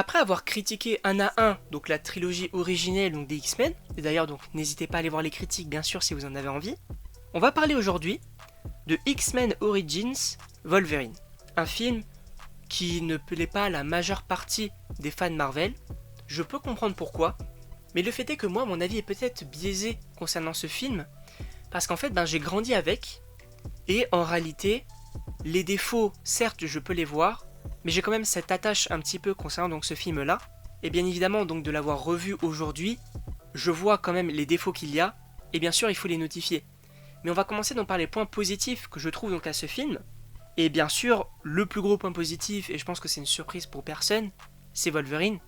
Après avoir critiqué un à un donc la trilogie originelle donc des X-Men, et d'ailleurs donc n'hésitez pas à aller voir les critiques bien sûr si vous en avez envie, on va parler aujourd'hui de X-Men Origins Wolverine, un film qui ne plaît pas à la majeure partie des fans Marvel. Je peux comprendre pourquoi, mais le fait est que moi mon avis est peut-être biaisé concernant ce film, parce qu'en fait j'ai grandi avec, et en réalité les défauts certes je peux les voir, mais j'ai quand même cette attache un petit peu concernant donc ce film là, et bien évidemment donc de l'avoir revu aujourd'hui, je vois quand même les défauts qu'il y a, et bien sûr il faut les notifier. Mais on va commencer donc par les points positifs que je trouve donc à ce film, et bien sûr le plus gros point positif, et je pense que c'est une surprise pour personne, c'est Wolverine.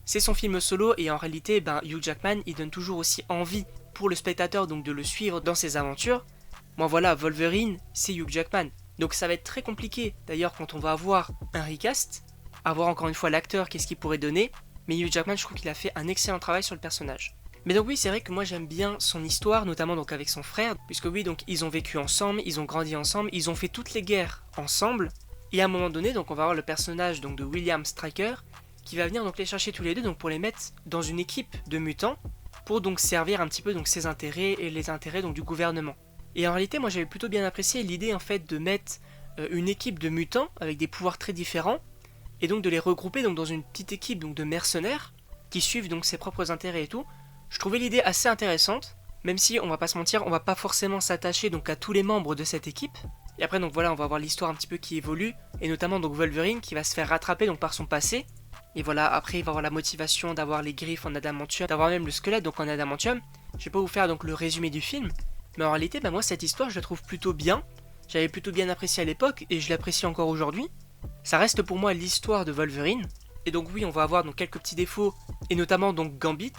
C'est son film solo, et en réalité Hugh Jackman il donne toujours aussi envie pour le spectateur donc de le suivre dans ses aventures. Moi voilà, Wolverine c'est Hugh Jackman. Donc ça va être très compliqué, d'ailleurs quand on va avoir un recast, avoir encore une fois l'acteur, qu'est-ce qu'il pourrait donner, mais Hugh Jackman je trouve qu'il a fait un excellent travail sur le personnage. Mais donc oui, c'est vrai que moi j'aime bien son histoire, notamment donc avec son frère, puisque oui, donc ils ont vécu ensemble, ils ont grandi ensemble, ils ont fait toutes les guerres ensemble, et à un moment donné, donc on va avoir le personnage donc de William Stryker, qui va venir donc les chercher tous les deux donc pour les mettre dans une équipe de mutants, pour donc servir un petit peu donc ses intérêts et les intérêts donc du gouvernement. Et en réalité, moi j'avais plutôt bien apprécié l'idée en fait de mettre une équipe de mutants avec des pouvoirs très différents et donc de les regrouper donc dans une petite équipe donc de mercenaires qui suivent donc ses propres intérêts et tout. Je trouvais l'idée assez intéressante, même si on va pas se mentir, on va pas forcément s'attacher donc à tous les membres de cette équipe. Et après donc voilà, on va voir l'histoire un petit peu qui évolue et notamment donc Wolverine qui va se faire rattraper donc par son passé. Et voilà, après il va avoir la motivation d'avoir les griffes en adamantium, d'avoir même le squelette donc en adamantium. Je vais pas vous faire donc le résumé du film. Mais en réalité, moi cette histoire je la trouve plutôt bien, j'avais plutôt bien apprécié à l'époque et je l'apprécie encore aujourd'hui. Ça reste pour moi l'histoire de Wolverine, et donc oui on va avoir donc quelques petits défauts, et notamment donc Gambit,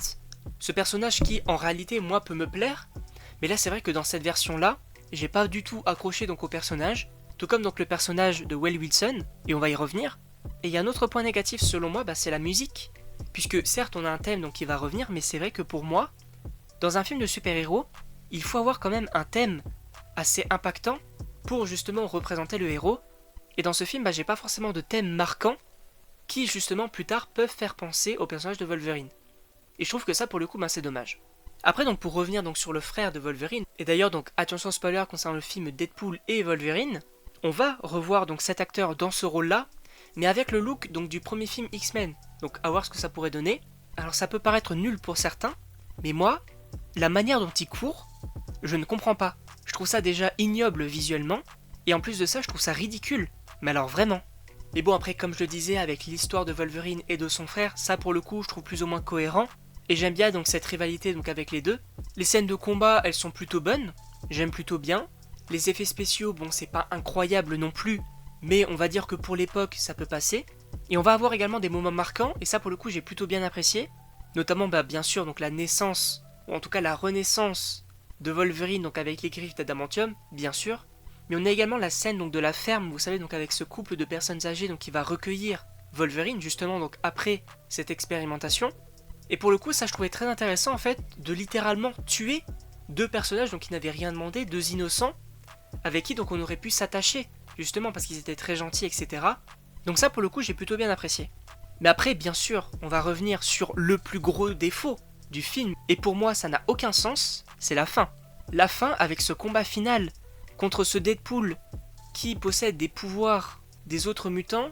ce personnage qui en réalité moi peut me plaire, mais là c'est vrai que dans cette version là, j'ai pas du tout accroché donc au personnage, tout comme donc le personnage de Will Wilson, et on va y revenir. Et il y a un autre point négatif selon moi, c'est la musique, puisque certes on a un thème donc qui va revenir, mais c'est vrai que pour moi, dans un film de super-héros, il faut avoir quand même un thème assez impactant pour justement représenter le héros. Et dans ce film, j'ai pas forcément de thème marquant qui justement plus tard peuvent faire penser au personnage de Wolverine. Et je trouve que ça pour le coup, c'est dommage. Après donc pour revenir donc sur le frère de Wolverine, et d'ailleurs donc attention spoiler concernant le film Deadpool et Wolverine, on va revoir donc cet acteur dans ce rôle-là, mais avec le look donc du premier film X-Men. Donc à voir ce que ça pourrait donner. Alors ça peut paraître nul pour certains, mais moi, la manière dont il court, je ne comprends pas. Je trouve ça déjà ignoble visuellement, et en plus de ça, je trouve ça ridicule. Mais alors vraiment. Mais bon, après, comme je le disais, avec l'histoire de Wolverine et de son frère, ça pour le coup, je trouve plus ou moins cohérent. Et j'aime bien donc cette rivalité donc avec les deux. Les scènes de combat, elles sont plutôt bonnes. J'aime plutôt bien. Les effets spéciaux, c'est pas incroyable non plus, mais on va dire que pour l'époque, ça peut passer. Et on va avoir également des moments marquants, et ça pour le coup, j'ai plutôt bien apprécié. Notamment, bien sûr, donc la naissance, ou en tout cas la renaissance de Wolverine donc avec les griffes d'adamantium, bien sûr. Mais on a également la scène donc de la ferme, vous savez, donc avec ce couple de personnes âgées donc qui va recueillir Wolverine justement donc après cette expérimentation. Et pour le coup, ça je trouvais très intéressant en fait de littéralement tuer deux personnages donc qui n'avaient rien demandé, deux innocents, avec qui donc on aurait pu s'attacher justement parce qu'ils étaient très gentils, etc. Donc ça pour le coup j'ai plutôt bien apprécié. Mais après bien sûr on va revenir sur le plus gros défaut du film, et pour moi ça n'a aucun sens, c'est la fin. La fin avec ce combat final contre ce Deadpool qui possède des pouvoirs des autres mutants,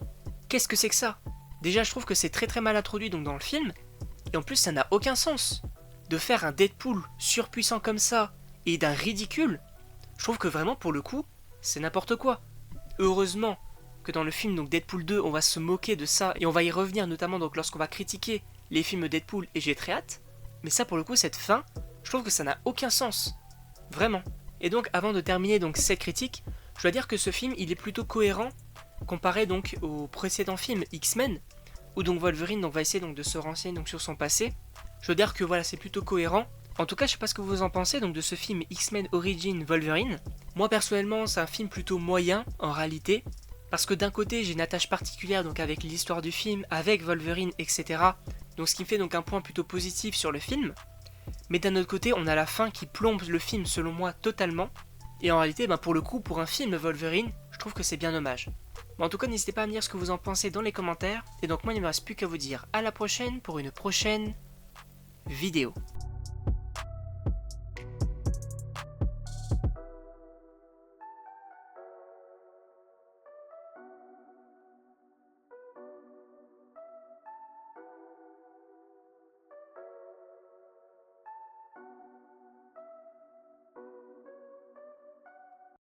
qu'est-ce que c'est que ça? Déjà je trouve que c'est très très mal introduit donc dans le film, et en plus ça n'a aucun sens. De faire un Deadpool surpuissant comme ça, et d'un ridicule, je trouve que vraiment pour le coup, c'est n'importe quoi. Heureusement que dans le film donc Deadpool 2, on va se moquer de ça, et on va y revenir notamment donc lorsqu'on va critiquer les films Deadpool, et j'ai très hâte. Mais ça pour le coup, cette fin, je trouve que ça n'a aucun sens. Vraiment. Et donc avant de terminer donc cette critique, je dois dire que ce film il est plutôt cohérent comparé donc au précédent film X-Men, où donc Wolverine donc, va essayer donc de se renseigner donc sur son passé. Je dois dire que voilà, c'est plutôt cohérent. En tout cas, je sais pas ce que vous en pensez donc de ce film X-Men Origins Wolverine. Moi personnellement, c'est un film plutôt moyen en réalité, parce que d'un côté, j'ai une attache particulière donc avec l'histoire du film, avec Wolverine, etc. Donc ce qui me fait donc un point plutôt positif sur le film. Mais d'un autre côté, on a la fin qui plombe le film selon moi totalement. Et en réalité, pour le coup, pour un film Wolverine, je trouve que c'est bien dommage. Bon, en tout cas, n'hésitez pas à me dire ce que vous en pensez dans les commentaires. Et donc moi, il ne me reste plus qu'à vous dire à la prochaine pour une prochaine vidéo.